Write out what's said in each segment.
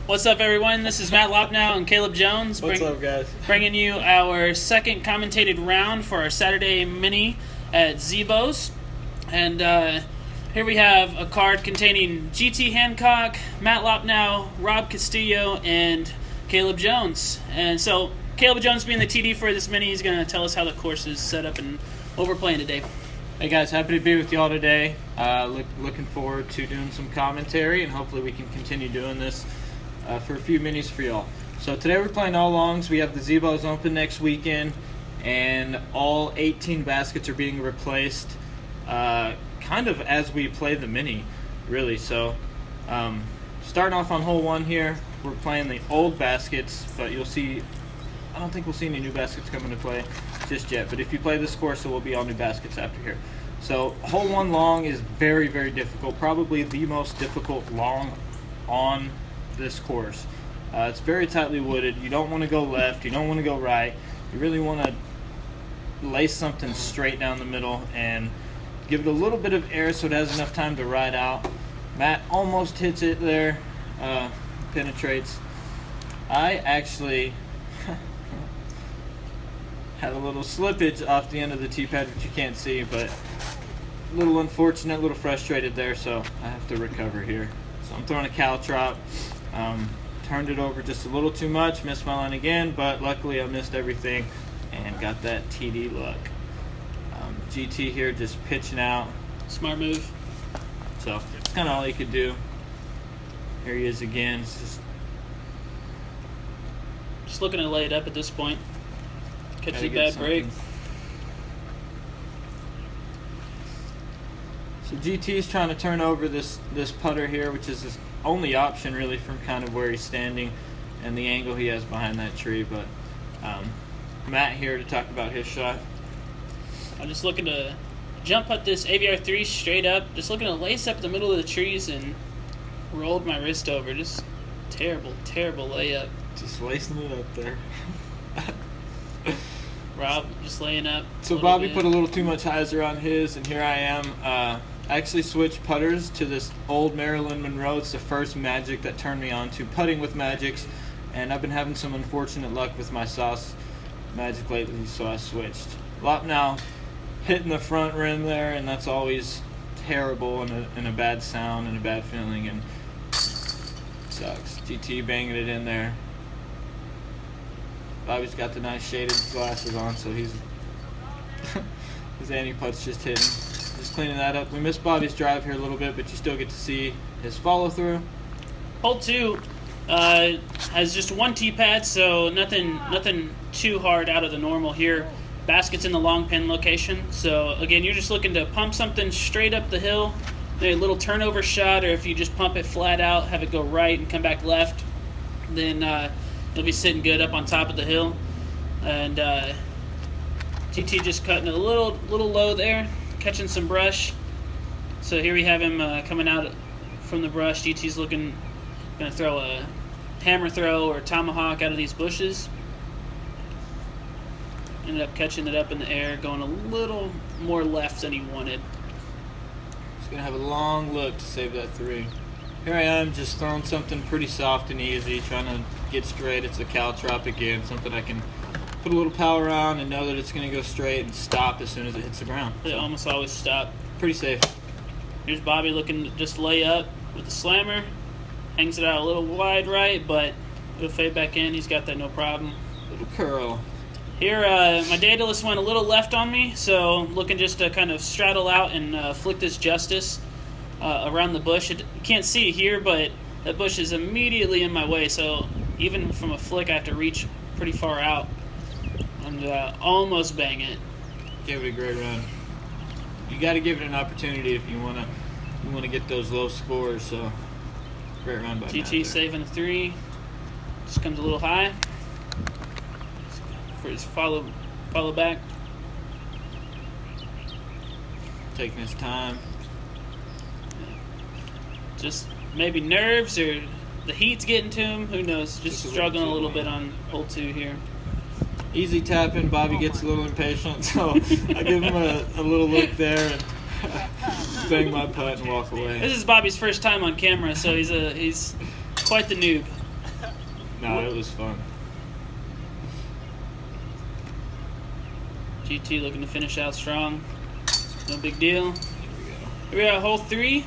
What's up, everyone? This is Matt Loppnow and Caleb Jones. What's up, guys? Bringing you our second commentated round for our Saturday mini at Zebo's. And here we have a card containing GT Hancock, Matt Loppnow, Rob Castillo, and Caleb Jones. And so Caleb Jones, being the TD for this mini, is going to tell us how the course is set up and what we're playing today. Hey guys, happy to be with y'all today. Looking forward to doing some commentary, and hopefully we can continue doing this for a few minis for y'all. So today we're playing all longs. We have the Zebo's Open next weekend, and all 18 baskets are being replaced kind of as we play the mini, really. So starting off on hole one here, we're playing the old baskets, but you'll see, I don't think we'll see any new baskets come into play just yet, but if you play this course, it will be all new baskets after here. So hole one long is very, very difficult, probably the most difficult long on this course. It's very tightly wooded. You don't want to go left, you don't want to go right. You really want to lay something straight down the middle and give it a little bit of air so it has enough time to ride out. Matt almost hits it there, penetrates. I actually had a little slippage off the end of the tee pad, which you can't see, but a little unfortunate, a little frustrated there, so I have to recover here. So I'm throwing a caltrop. Turned it over just a little too much, missed my line again, but luckily I missed everything and got that TD look. GT here just pitching out. Smart move. So it's kind of all he could do. Here he is again. It's just looking to lay it up at this point. Catch a bad break. So GT is trying to turn over this putter here, which is his only option really from kind of where he's standing and the angle he has behind that tree. But Matt here to talk about his shot. I'm just looking to jump up this AVR3 straight up. Just looking to lace up the middle of the trees and rolled my wrist over. Just terrible, terrible layup. Just lacing it up there. Rob just laying up. So Bobby put a little too much hyzer on his, and here I am. I actually switched putters to this old Marilyn Monroe. It's the first Magic that turned me on to putting with Magics, and I've been having some unfortunate luck with my sauce Magic lately, so I switched. Loppnow hitting the front rim there, and that's always terrible and a bad sound and a bad feeling, and sucks. GT banging it in there. Bobby's got the nice shaded glasses on, so his anti-putt's just hitting. Just cleaning that up. We missed Bobby's drive here a little bit, but you still get to see his follow-through. Hole 2 has just one tee pad, so nothing too hard out of the normal here. Basket's in the long pin location, so again, you're just looking to pump something straight up the hill, maybe a little turnover shot, or if you just pump it flat out, have it go right and come back left, then you'll be sitting good up on top of the hill. And GT just cutting it a little low there, catching some brush. So here we have him coming out from the brush. GT's gonna throw a hammer throw or tomahawk out of these bushes. Ended up catching it up in the air, going a little more left than he wanted. He's gonna have a long look to save that three. Here I am, just throwing something pretty soft and easy, trying to get straight. It's a caltrop again, something I can put a little power on and know that it's going to go straight and stop as soon as it hits the ground. It almost always stop. Pretty safe. Here's Bobby looking to just lay up with the slammer. Hangs it out a little wide right, but it'll fade back in. He's got that no problem. Little curl. Here, my Daedalus went a little left on me, so looking just to kind of straddle out and flick this Justice around the bush. You can't see here, but that bush is immediately in my way, so even from a flick I have to reach pretty far out and almost bang it. Gave it a great run. You got to give it an opportunity if you want to get those low scores. So great run by GT saving the three. Just comes a little high for his follow back. Taking his time. Just maybe nerves or the heat's getting to him. Who knows? Just struggling a little bit on hole 2 here. Easy tapping. Bobby gets a little impatient, so I give him a little look there and bang my putt and walk away. This is Bobby's first time on camera, so he's quite the noob. No, it was fun. GT looking to finish out strong. No big deal. Here we go. Here we got hole 3.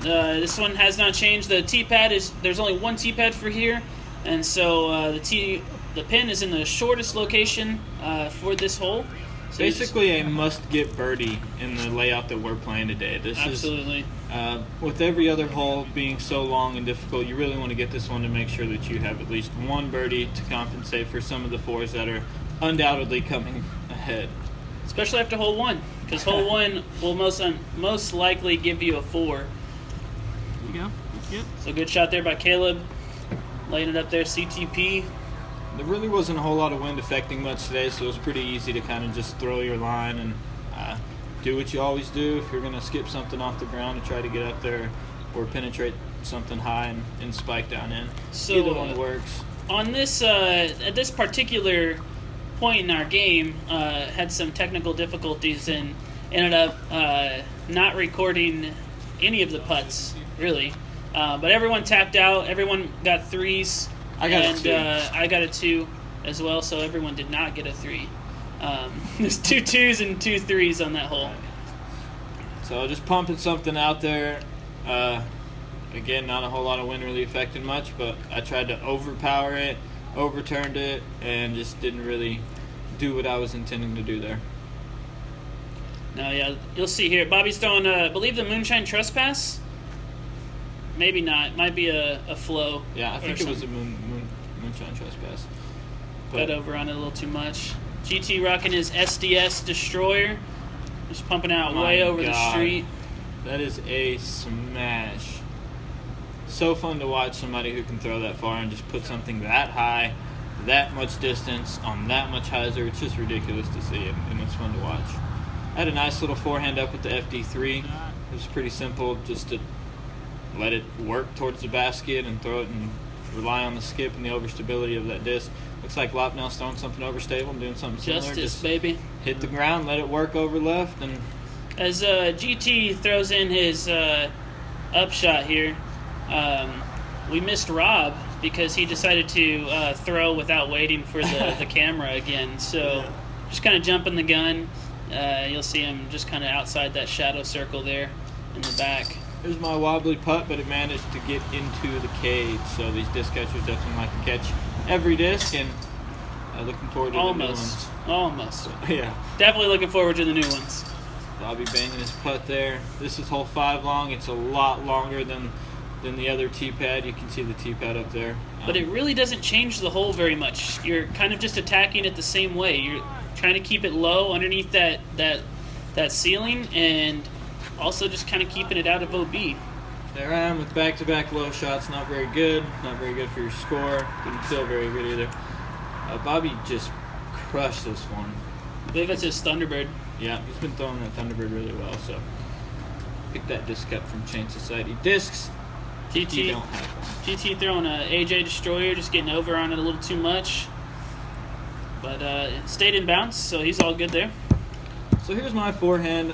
This one has not changed. The T-pad there's only one T-pad for here, and so the pin is in the shortest location for this hole. So Basically a must-get birdie in the layout that we're playing today. This absolutely. is, with every other hole being so long and difficult, you really want to get this one to make sure that you have at least one birdie to compensate for some of the fours that are undoubtedly coming ahead. Especially after hole 1, because hole 1 will most likely give you a 4. There you go. That's good. So good shot there by Caleb, laying it up there, CTP. There really wasn't a whole lot of wind affecting much today, so it was pretty easy to kind of just throw your line and do what you always do. If you're going to skip something off the ground and try to get up there or penetrate something high and spike down in. So, either one works. On this, at this particular point in our game, had some technical difficulties and ended up not recording any of the putts, really. But everyone tapped out. Everyone got 3s. I got a 2. I got a 2 as well, so everyone did not get a 3. There's 2 2s and 2 3s on that hole. So just pumping something out there. Again, not a whole lot of wind really affecting much, but I tried to overpower it, overturned it, and just didn't really do what I was intending to do there. Now, yeah, you'll see here. Bobby's throwing, I believe, the Moonshine Trespass. Maybe not. Might be a flow. Yeah, I think it was a Moonshine Trespass. Got over on it a little too much. GT rocking his SDS Destroyer. Just pumping out way over the street. That is a smash. So fun to watch somebody who can throw that far and just put something that high, that much distance, on that much hyzer. It's just ridiculous to see, and it's fun to watch. I had a nice little forehand up with the FD3. It was pretty simple, just to let it work towards the basket and throw it and rely on the skip and the overstability of that disc. Looks like Loppnow's throwing something overstable and doing something similar. Justice, baby. Hit the ground, let it work over left, and as GT throws in his upshot here, we missed Rob because he decided to throw without waiting for the camera again. So just kind of jumping the gun. You'll see him just kind of outside that shadow circle there in the back. Here's my wobbly putt, but it managed to get into the cage. So these disc catchers definitely like to catch every disc, and looking forward to the new ones. Almost. Yeah. Definitely looking forward to the new ones. Bobby banging his putt there. This is hole 5 long. It's a lot longer than the other T-pad. You can see the T-pad up there. But it really doesn't change the hole very much. You're kind of just attacking it the same way. You're trying to keep it low underneath that ceiling, and also just kind of keeping it out of OB. There I am with back-to-back low shots. Not very good. Not very good for your score. Didn't feel very good either. Bobby just crushed this one. I believe it's his Thunderbird. Yeah, he's been throwing that Thunderbird really well. So pick that disc up from Chain Society Discs. GT don't have one. GT throwing a AJ Destroyer, just getting over on it a little too much. But it stayed in bounds, so he's all good there. So here's my forehand.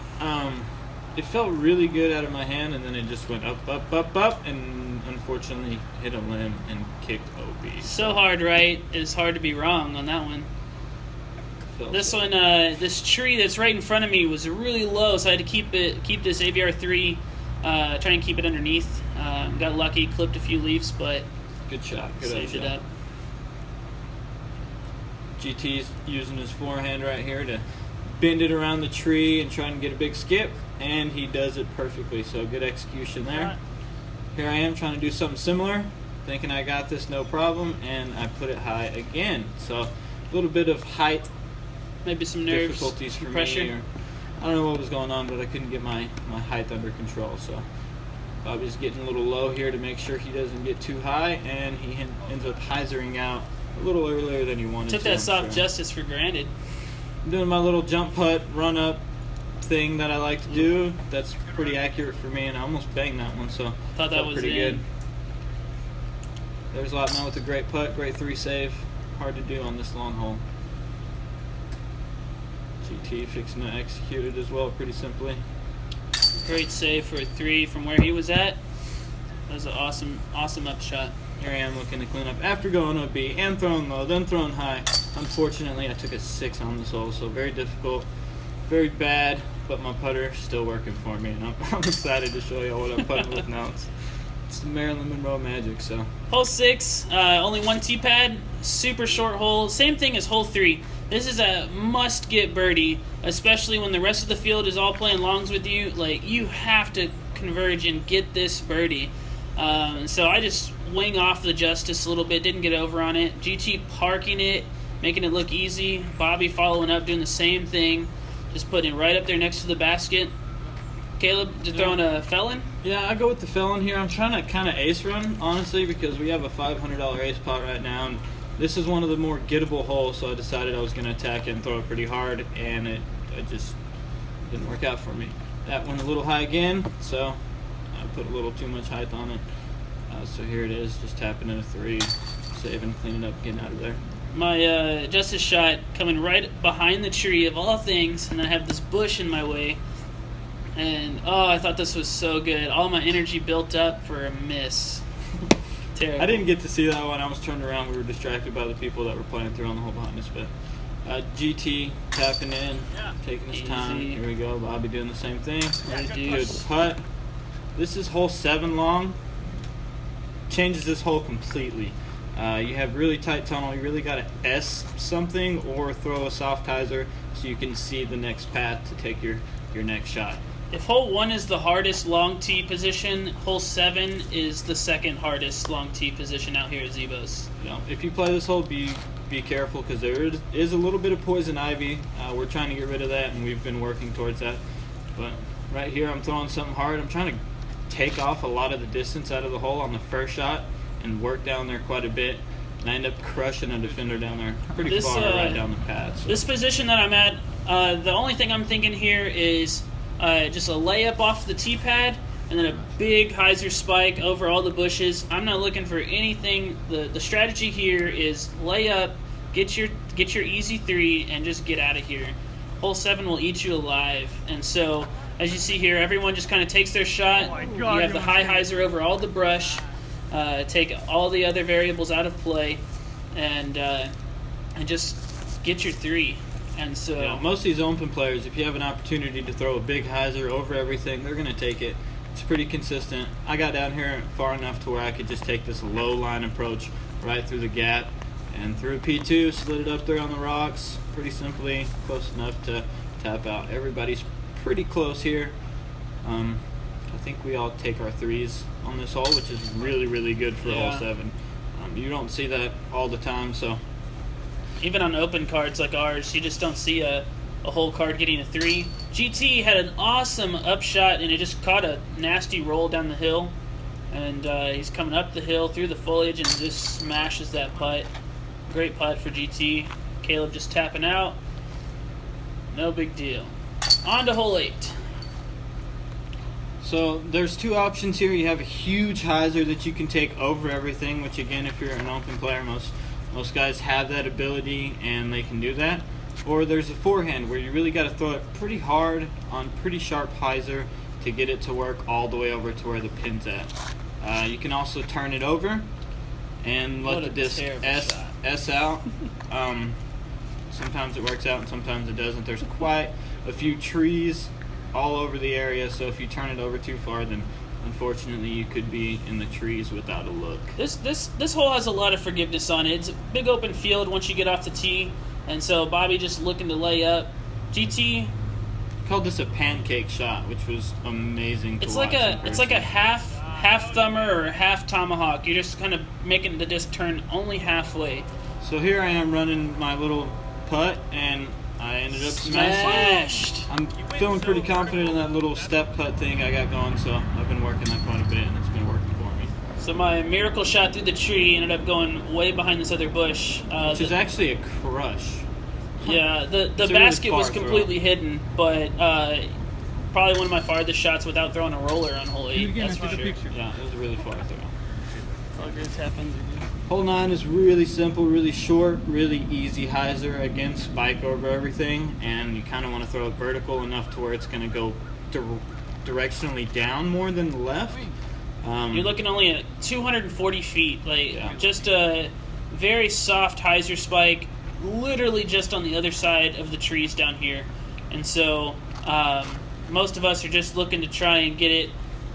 It felt really good out of my hand, and then it just went up, up, up, up, and unfortunately hit a limb and kicked OB. So hard right. It's hard to be wrong on that one. This one, this tree that's right in front of me was really low, so I had to keep this AVR3, try and keep it underneath. Got lucky, clipped a few leaves, but good shot. Good saved it up. GT's using his forehand right here to bend it around the tree and trying to get a big skip, and he does it perfectly. So good execution there. Here I am trying to do something similar, thinking I got this no problem, and I put it high again. So a little bit of height maybe some nerves, difficulties for pressure. me. I don't know what was going on, but I couldn't get my height under control. So Bobby's getting a little low here to make sure he doesn't get too high, and he ends up hyzering out a little earlier than he wanted to. Took that soft justice for granted. I'm doing my little jump putt, run up thing that I like to do. That's pretty accurate for me, and I almost banged that one, so thought that was pretty in. good. There's Loppnow with a great putt, great 3 save. Hard to do on this long hole. GT fixing to execute it as well, pretty simply. Great save for a 3 from where he was at. That was an awesome upshot. Here I am looking to clean up after going OB and throwing low, then throwing high. Unfortunately, I took a 6 on this hole, so very difficult, very bad, but my putter's still working for me, and I'm excited to show you what I'm putting with now. It's the Marilyn Monroe magic, so. Hole 6, only one tee pad, super short hole, same thing as hole 3. This is a must-get birdie, especially when the rest of the field is all playing longs with you. Like, you have to converge and get this birdie. So I just wing off the Justice a little bit, didn't get over on it. GT parking it, making it look easy. Bobby following up, doing the same thing, just putting it right up there next to the basket. Caleb, just throwing a felon? Yeah, I go with the felon here. I'm trying to kind of ace run, honestly, because we have a $500 ace pot right now, and this is one of the more gettable holes, so I decided I was going to attack it and throw it pretty hard, and it just didn't work out for me. That went a little high again, so I put a little too much height on it. So here it is, just tapping in a 3, saving, cleaning up, getting out of there. My Justice shot coming right behind the tree of all things, and I have this bush in my way. And, oh, I thought this was so good. All my energy built up for a miss. Terrible. I didn't get to see that one. I was turned around. We were distracted by the people that were playing through on the hole behind us. But GT tapping in, taking his time. Here we go. Bobby doing the same thing. Good putt. This is hole 7 long. Changes this hole completely. You have really tight tunnel. You really got to S something or throw a soft hyzer so you can see the next path to take your next shot. If hole 1 is the hardest long tee position, hole 7 is the second hardest long tee position out here at Zebo's. You know, if you play this hole, be careful because there is a little bit of poison ivy. We're trying to get rid of that, and we've been working towards that. But right here, I'm throwing something hard. I'm trying to take off a lot of the distance out of the hole on the first shot and work down there quite a bit. And I end up crushing a defender down there pretty far right down the pad. So. This position that I'm at, the only thing I'm thinking here is just a layup off the tee pad and then a big hyzer spike over all the bushes. I'm not looking for anything. The strategy here is lay up, get your easy 3, and just get out of here. Hole 7 will eat you alive. And so, as you see here, everyone just kind of takes their shot. You have the high hyzer over all the brush. Take all the other variables out of play, and just get your 3. And so, yeah, most of these open players, if you have an opportunity to throw a big hyzer over everything, they're going to take it. It's pretty consistent. I got down here far enough to where I could just take this low line approach right through the gap and through a P2, slid it up there on the rocks pretty simply, close enough to tap out. Everybody's pretty close here. I think we all take our 3s on this hole, which is really, really good for hole 7. You don't see that all the time, so. Even on open cards like ours, you just don't see a whole card getting a 3. GT had an awesome upshot, and it just caught a nasty roll down the hill. And he's coming up the hill through the foliage and just smashes that putt. Great putt for GT. Caleb just tapping out. No big deal. On to hole 8. So there's 2 options here. You have a huge hyzer that you can take over everything, which again, if you're an open player, most guys have that ability and they can do that. Or there's a forehand where you really got to throw it pretty hard on pretty sharp hyzer to get it to work all the way over to where the pin's at. You can also turn it over and let the disc S out. Sometimes it works out and sometimes it doesn't. There's quite a few trees all over the area, so if you turn it over too far, then unfortunately you could be in the trees without a look. This hole has a lot of forgiveness on it. It's a big open field once you get off the tee, and so Bobby just looking to lay up. GT called this a pancake shot, which was amazing to watch. It's like a half thumber or half tomahawk. You're just kind of making the disc turn only halfway. So here I am running my little putt, and I ended up smashing. I'm feeling pretty confident in that little step putt thing I got going, so I've been working that quite a bit, and it's been working for me. So my miracle shot through the tree ended up going way behind this other bush. Which is actually a crush. Yeah, the basket was completely hidden, but probably one of my farthest shots without throwing a roller on hole 8. That's for sure. Yeah, it was a really far throw. All good happens. Hole 9 is really simple, really short, really easy hyzer. Again, spike over everything, and you kind of want to throw it vertical enough to where it's going to go directionally down more than left. You're looking only at 240 feet, like Yeah. just a very soft hyzer spike, literally just on the other side of the trees down here. And so most of us are just looking to try and get it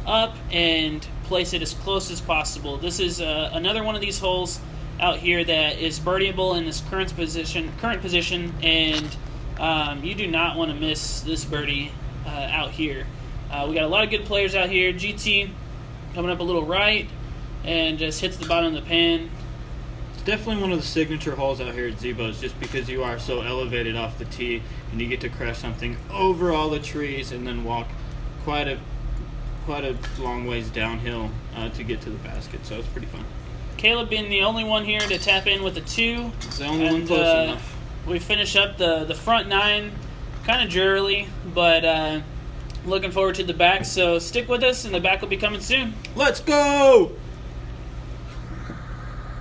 up and place it as close as possible. This is another one of these holes out here that is birdieable in this current position, and you do not want to miss this birdie out here. We got a lot of good players out here. GT coming up a little right and just hits the bottom of the pan. It's definitely one of the signature holes out here at Zebo's, just because you are so elevated off the tee and you get to crash something over all the trees and then walk quite a long ways downhill to get to the basket. So it's pretty fun. Caleb being the only one here to tap in with a 2. It's the only one close enough. We finish up the front 9 kind of drearily, but looking forward to the back. So stick with us, and the back will be coming soon. Let's go!